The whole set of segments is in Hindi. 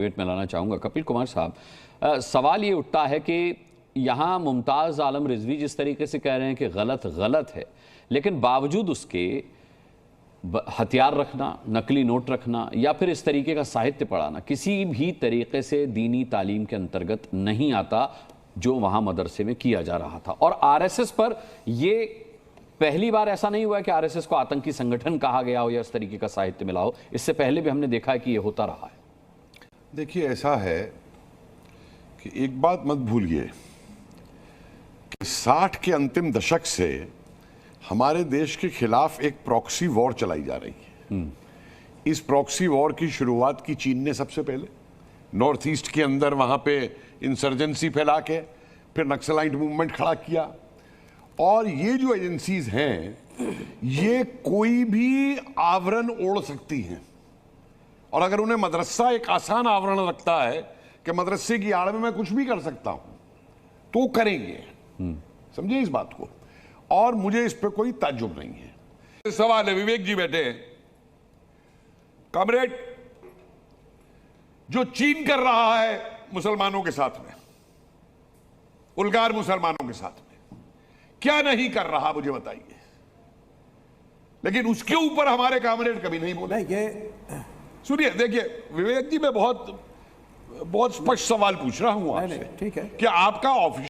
में लाना चाहूँगा कपिल कुमार साहब। सवाल ये उठता है कि यहाँ मुमताज़ आलम रिजवी जिस तरीके से कह रहे हैं कि गलत है, लेकिन बावजूद उसके हथियार रखना, नकली नोट रखना या फिर इस तरीके का साहित्य पढ़ाना किसी भी तरीके से दीनी तालीम के अंतर्गत नहीं आता, जो वहाँ मदरसे में किया जा रहा था। और आरएसएस पर ये पहली बार ऐसा नहीं हुआ है कि आरएसएस को आतंकी संगठन कहा गया हो या इस तरीके का साहित्य मिला हो, इससे पहले भी हमने देखा है कि ये होता रहा है। देखिए, ऐसा है कि एक बात मत भूलिए कि 60 के अंतिम दशक से हमारे देश के खिलाफ एक प्रॉक्सी वॉर चलाई जा रही है। इस प्रॉक्सी वॉर की शुरुआत की चीन ने सबसे पहले, नॉर्थ ईस्ट के अंदर वहां पे इंसर्जेंसी फैला के फिर नक्सलाइट मूवमेंट खड़ा किया। और ये जो एजेंसीज हैं, ये कोई भी आवरण ओढ़ सकती हैं, और अगर उन्हें मदरसा एक आसान आवरण लगता है कि मदरसे की आड़ में मैं कुछ भी कर सकता हूं, तो करेंगे। समझिए इस बात को, और मुझे इस पे कोई ताज्जुब नहीं है। सवाल है, विवेक जी बैठे हैं, कॉमरेड, जो चीन कर रहा है मुसलमानों के साथ में, उल्गार मुसलमानों के साथ में, क्या नहीं कर रहा मुझे बताइए। लेकिन उसके ऊपर हमारे कॉमरेड कभी नहीं बोले। ये सुनिए, देखिए विवेक जी, मैं बहुत स्पष्ट सवाल पूछ रहा हूं आपसे। ठीक है, क्या आपका ऑफिस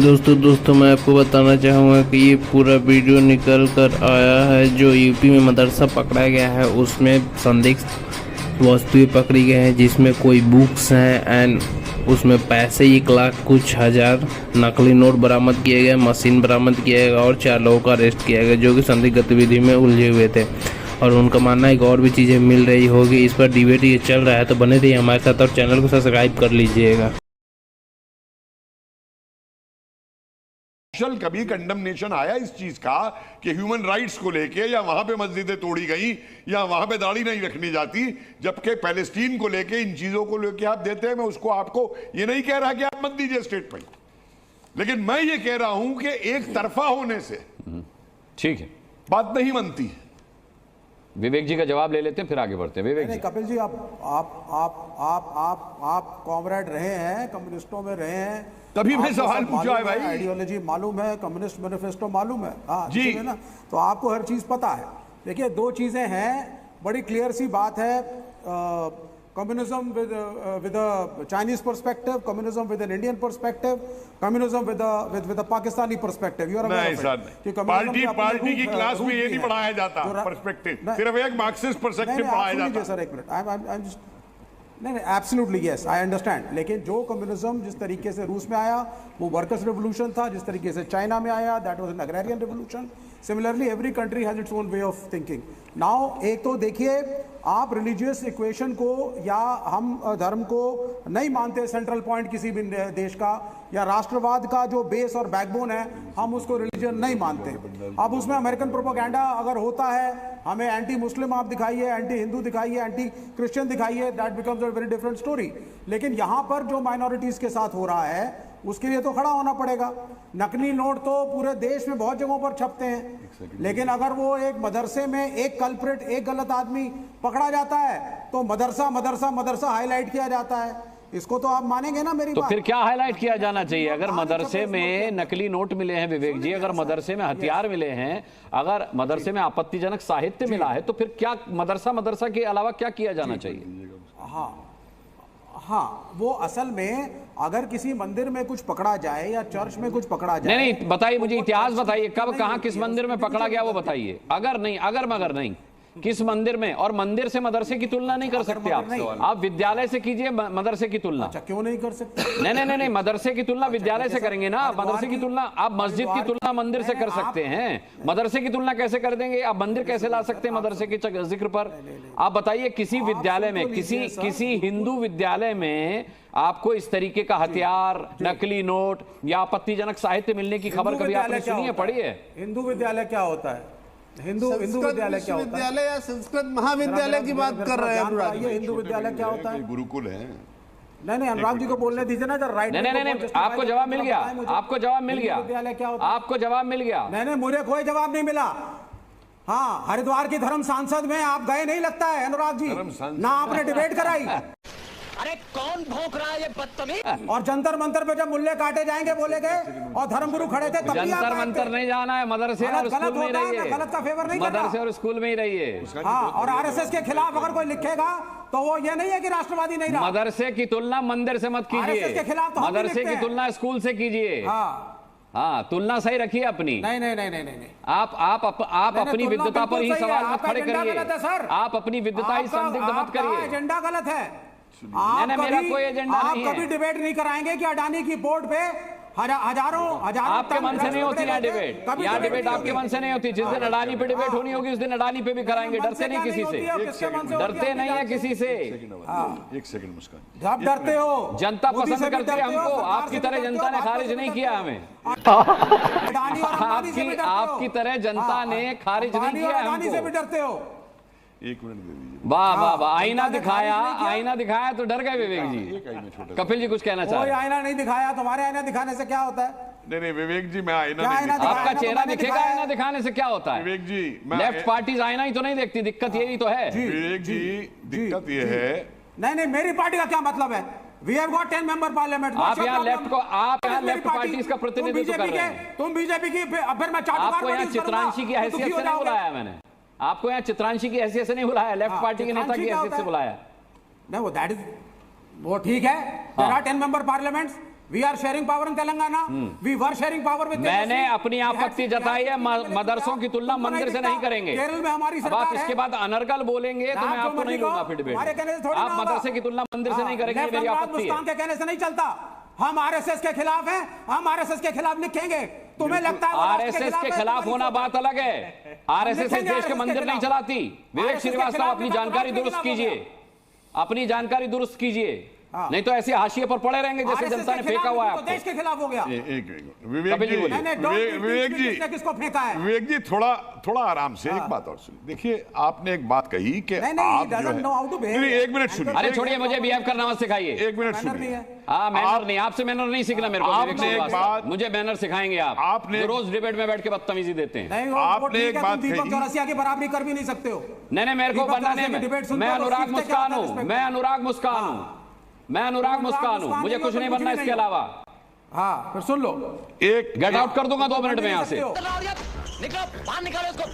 दोस्तों मैं आपको बताना चाहूँगा कि ये पूरा वीडियो निकल कर आया है जो यूपी में मदरसा पकड़ा गया है, उसमें संदिग्ध वस्तुएं पकड़ी गई हैं, जिसमें कोई बुक्स हैं एंड उसमें पैसे 1 लाख कुछ हजार, नकली नोट बरामद किए गए, मशीन बरामद किया गया और 4 लोगों का अरेस्ट किया गया जो कि संदिग्ध गतिविधि में उलझे हुए थे। और उनका मानना है कि और भी चीज़ें मिल रही होगी। इस पर डिबेट ये चल रहा है, तो बने रहिए हमारे साथ और चैनल को सब्सक्राइब कर लीजिएगा। कभी कंडमनेशन आया इस चीज का कि ह्यूमन राइट्स को लेके, या वहां पे मस्जिदें तोड़ी गई, या वहां पे दाढ़ी नहीं रखनी जाती, जबकि पैलेस्टीन को लेके, इन चीजों को लेके आप देते हैं। मैं उसको आपको ये नहीं कह रहा कि आप मत दीजिए स्टेटमेंट, लेकिन मैं ये कह रहा हूं कि एक तरफा होने से ठीक है, बात नहीं बनती है। विवेक जी का जवाब ले लेते हैं, फिर आगे बढ़ते हैं। विवेक जी। कपिल जी, आप कॉमरेड रहे हैं, कम्युनिस्टों में रहे हैं, तभी मैं सवाल पूछा है भाई। आइडियोलॉजी मालूम है, कम्युनिस्ट मैनिफेस्टो मालूम है, हाँ जी है ना, तो आपको हर चीज पता है। देखिए, 2 चीजें हैं, बड़ी क्लियर सी बात है। Communism with a Chinese perspective, communism with an Indian perspective, communism with a Pakistani perspective. You are party की क्लास में ये नहीं पढ़ाया जाता पर्सपेक्टिव, सिर्फ एक मार्क्सिस्ट पर्सपेक्टिव पढ़ाया जाता है। सर एक मिनट, आई एम जस्ट नहीं, एब्सोल्युटली यस, आई अंडरस्टैंड। लेकिन जो कम्युनिज्म जिस तरीके से रूस में आया वो वर्कर्स रेवोल्यूशन था, जिस तरीके से चाइना में आया that was an agrarian revolution. Similarly every country has its own way of thinking. Now एक तो देखिए, आप रिलीजियस इक्वेशन को या हम धर्म को नहीं मानते सेंट्रल पॉइंट किसी भी देश का, या राष्ट्रवाद का जो बेस और बैकबोन है, हम उसको रिलीजन नहीं मानते। अब उसमें अमेरिकन प्रोपेगेंडा अगर होता है, हमें एंटी मुस्लिम आप दिखाइए, एंटी हिंदू दिखाइए, एंटी क्रिश्चियन दिखाइए, that becomes a very different story. लेकिन यहाँ पर जो माइनॉरिटीज के साथ हो रहा है उसके लिए तो खड़ा होना पड़ेगा। नकली नोट तो पूरे देश में बहुत जगहों पर छपते हैं, लेकिन अगर वो एक मदरसे में एक कल्प्रिट, एक गलत आदमी पकड़ा जाता है तो मदरसा मदरसा मदरसा हाईलाइट किया जाता है। इसको तो आप मानेंगे ना मेरी तो बात? फिर क्या हाईलाइट किया जाना चाहिए? अगर मदरसे में नकली नोट मिले हैं विवेक जी, अगर मदरसे में हथियार मिले हैं, अगर मदरसे में आपत्तिजनक साहित्य मिला है, तो फिर क्या मदरसा के अलावा क्या किया जाना चाहिए? हाँ, वो असल में अगर किसी मंदिर में कुछ पकड़ा जाए या चर्च में कुछ पकड़ा जाए, नहीं बताइए, मुझे इतिहास बताइए, कब कहां किस मंदिर में पकड़ा गया वो बताइए। अगर मगर नहीं किस मंदिर में, और मंदिर से मदरसे की तुलना नहीं कर सकते आप विद्यालय से कीजिए मदरसे की तुलना। अच्छा, क्यों नहीं कर सकते? नहीं, मदरसे की तुलना विद्यालय से करेंगे ना। मदरसे की तुलना आप मस्जिद की तुलना मंदिर से कर सकते हैं, मदरसे की तुलना कैसे कर देंगे? आप मंदिर कैसे ला सकते हैं मदरसे के जिक्र पर? आप बताइए, किसी विद्यालय में, किसी हिंदू विद्यालय में आपको इस तरीके का हथियार, नकली नोट या आपत्तिजनक साहित्य मिलने की खबर कभी आपने सुनी है, पढ़ी है? हिंदू विद्यालय क्या होता है? हिंदू विद्यालय क्या होता है? विद्यालय या संस्कृत महाविद्यालय की बात कर रहे हैं अनुराग जी। हिंदू विद्यालय क्या होता है? गुरुकुल है। नहीं, अनुराग जी को बोलने दीजिए ना, राइट। नहीं, आपको जवाब मिल गया, आपको जवाब मिल गया, विद्यालय क्या होता है? आपको जवाब मिल गया। नहीं, मुझे कोई जवाब नहीं मिला। हाँ, हरिद्वार की धर्म सांसद में आप गए नहीं लगता है अनुराग जी, ना आपने डिबेट कराई। अरे कौन भौंक रहा है ये बदतमीज? और जंतर मंतर पे जब मुल्ले काटे जाएंगे बोले गए और धर्मगुरु खड़े थे तब भी आप जंतर आए मंतर थे। नहीं जाना है, मदरसे और गलत स्कूल में होता है, रहिए। मैं गलत का फेवर नहीं कर रहा। मदरसे और स्कूल में ही रहिए। हाँ, और आरएसएस के खिलाफ अगर कोई लिखेगा तो वो ये नहीं है कि राष्ट्रवादी नहीं रहा। मदरसे की तुलना मंदिर से मत आरएसएस कीजिए, के खिलाफ तो हम भी मदरसे लिखते की हैं। तुलना स्कूल से कीजिए। हाँ, हाँ, तुलना सही रखिए अपनी। नहीं नहीं नहीं नहीं नहीं आप अपनी तुलना विद्वता पर बिल्कुल ही सही है। सवाल मत आपका खड़े एजेंडा करिए। गलत है, सर। आप अपनी विद्वता ही संदिग्ध मत आपका करिए। एजेंडा गलत है। नहीं, मेरा कोई एजेंडा नहीं है। आप कभी डिबेट नहीं कराएंगे कि अडानी की बोर्ड पे हजारों आपके मन से नहीं होती यहाँ डिबेट, कभी यहाँ डिबेट डिबेट नहीं आपके होगी। मन से नहीं होती। जिस दिन अडानी पे डिबेट होनी होगी उस दिन अडानी पे भी कराएंगे। मन से डरते नहीं क्या किसी होती से, है, किसके मन से होती डरते है, नहीं है आपकी किसी से। एक सेकंड मुस्कान। आप डरते हो, जनता मोदी पसंद से भी करती है डरते हो, हमको, सरकार आपकी से भी तरह डरते हो, जनता ने भाजपा खारिज से भी नहीं डरते किया हो। हमें। अडानी और अंबानी से भी डरते हो। आपकी तरह जनता ने खारिज नहीं अंबानी और किया अडानी से भी हमको। डरते हो। एक मिनट दे दीजिए। वाह वाह वाह, आईना जनता ने दिखाया, खारिज नहीं किया। आईना दिखाया तो डर गए विवेक जी। एक आईना छोटा। कपिल जी कुछ कहना चाह कोई रहे हैं? आईना नहीं दिखाया, तुम्हारे आईना दिखाने से क्या होता है? नहीं विवेक जी, मैं आईना क्या नहीं आईना दिखा। दिखाया? आपका तो चेहरा मैंने दिखेगा, दिखाया। आईना दिखाने से क्या होता है? विवेक जी, मैं लेफ्ट पार्टीज आईना ही तो नहीं देखती, दिक्कत यही तो है। विवेक जी, दिक्कत ये है। नहीं नहीं, मेरी पार्टी का क्या मतलब है? We have got 10 member parliament. आप यहाँ लेफ्ट को, आप यहाँ लेफ्ट पार्टीज का प्रतिनिधित्व कर रहे हैं। तुम बीजेपी की, फिर मैं चाटुकार आपको यहाँ produce करूंगा, चित्रांशी की तो हैसियत दुखी से हो नहीं जाओगे। बुलाया मैंने। आपको यहाँ चित्रांशी की हैसियत से नहीं बुलाया, लेफ्ट पार्टी के नेता चित्रांशी की क्या हैसियत होता से है? बुलाया। नहीं, वो दैट इज, वो ठीक है। There are 10 member parliaments. We are sharing power in Telangana. We were sharing power with मैंने Telangana. अपनी आपत्ति जताई है, मदरसों की तुलना मंदिर से नहीं करेंगे। केरल में हमारी अब आप सरकार इसके है। बाद अनर्गल बोलेंगे तो मैं आप जो आपको नहीं मर्जी लूंगा कहो, फिर डिबेट हमारे कहने से थोड़ी में। ना आप होगा। मदरसे की तुलना मंदिर से नहीं करेंगे, ये लेफ्ट मेरी अनुराग आपत्ति है। मुस्कान के कहने से नहीं चलता। हम आरएसएस के खिलाफ हैं, हम आरएसएस के खिलाफ लिखेंगे। तुम्हें लगता है वो राष्ट्र आरएसएस के है, खिलाफ तो होना नहीं बात अलग है। आरएसएस इस लिखेंगे देश के RSS मंदिर के नहीं खिलाफ। चलाती। विवेक RSS के श्रीवास्तव खिलाफ अपनी लिखा तो जानकारी राष्ट्र के दुरुस्त खिलाफ हो कीजिए, अपनी जानकारी दुरुस्त कीजिए, हाँ। नहीं तो ऐसे हाशिए पर पड़े रहेंगे जैसे RSS जनता के ने फेंका खिलाफ हुआ है तो आपको। देश के खिलाफ हो गया। एक विवेक कपिल जी जी, बोलिए। नहीं, don't विवेक think जी, किसने किसको फेंका है। विवेक जी, थोड़ा आराम से एक बात और सुनिए। देखिए, आपने एक बात कही कि नहीं, नहीं, आप he doesn't जो है- know how to behave. नहीं, एक मिनट सुनिए। अरे छोड़िए, मुझे बिहेव करना मत सिखाइए। एक मिनट मैनर नहीं सुनिए। है। हाँ, मैनर नहीं, आपसे मैनर नहीं सीखना मेरे को। आपने विवेक एक श्रीवास्तव, बात- मुझे मैनर सिखाएंगे आप। आपने- जो रोज डिबेट में बैठ के बदतमीजी देते हैं। नहीं, वो आपने ठीक एक है, बात तुम दीपक कही। चौरसिया की बराबरी कर भी नहीं सकते हो। नहीं, मेरे को दीपक बनना चौरसिया नहीं। की debate सुनते मैं हो तो अनुराग सीखते क्या मुस्कान होता है हूँ, respect? मैं अनुराग मुस्कान हूँ, मैं अनुराग मुस्कान हूँ। मुझे कुछ नहीं बनना इसके अलावा। हाँ, फिर सुन लो। एक गेट आउट कर दूंगा 2 मिनट में यहाँ से। निकलो बाहर, निकालो इसको।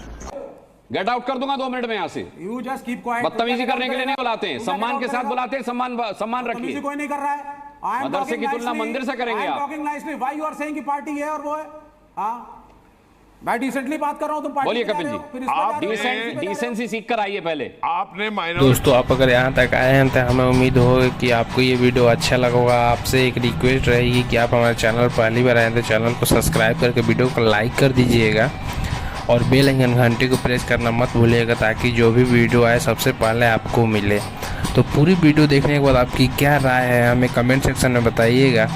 गेट आउट कर दूंगा 2 मिनट में यहाँ से। You just keep quiet. बदतमीजी करने के लिए नहीं बुलाते हैं, तुम सम्मान get के out साथ करेगा। बुलाते हैं। सम्मान बदतमीजी रखिए। कोई नहीं कर रहा है। I am मदरसे talking की तुलना nicely. मंदिर से करेंगे I am आप। talking nicely. Why you are saying कि पार्टी है और वो है? हाँ, मैं डिसेंटली बात कर रहा हूँ, तुम पार्टी बोलिए पे जा कपिल रहे जी। हो, फिर इस पे जा रहे हो, आप इस पे जा रहे हो। डिसेंसी सीख कर आइए पहले। आपने माइनर दोस्तों, आप अगर यहाँ तक आए हैं तो हमें उम्मीद होगी कि आपको ये वीडियो अच्छा लगा होगा। आपसे एक रिक्वेस्ट रहेगी कि आप हमारे चैनल पर पहली बार आए तो चैनल को सब्सक्राइब करके वीडियो को लाइक कर दीजिएगा और बेल आइकन घंटी को प्रेस करना मत भूलिएगा, ताकि जो भी वीडियो आए सबसे पहले आपको मिले। तो पूरी वीडियो देखने के बाद आपकी क्या राय है हमें कमेंट सेक्शन में बताइएगा।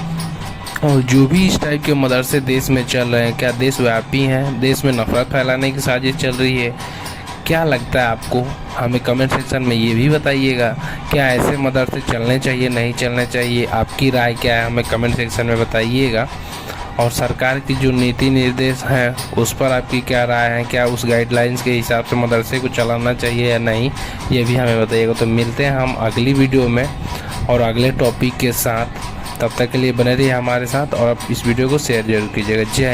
और जो भी इस टाइप के मदरसे देश में चल रहे हैं, क्या देशव्यापी हैं, देश में नफरत फैलाने की साजिश चल रही है, क्या लगता है आपको? हमें कमेंट सेक्शन में ये भी बताइएगा। क्या ऐसे मदरसे चलने चाहिए, नहीं चलने चाहिए? आपकी राय क्या है हमें कमेंट सेक्शन में बताइएगा। और सरकार की जो नीति निर्देश हैं उस पर आपकी क्या राय है? क्या उस गाइडलाइंस के हिसाब से मदरसे को चलाना चाहिए या नहीं, ये भी हमें बताइएगा। तो मिलते हैं हम अगली वीडियो में और अगले टॉपिक के साथ। तब तक के लिए बने रहिए हमारे साथ और आप इस वीडियो को शेयर जरूर कीजिएगा। जय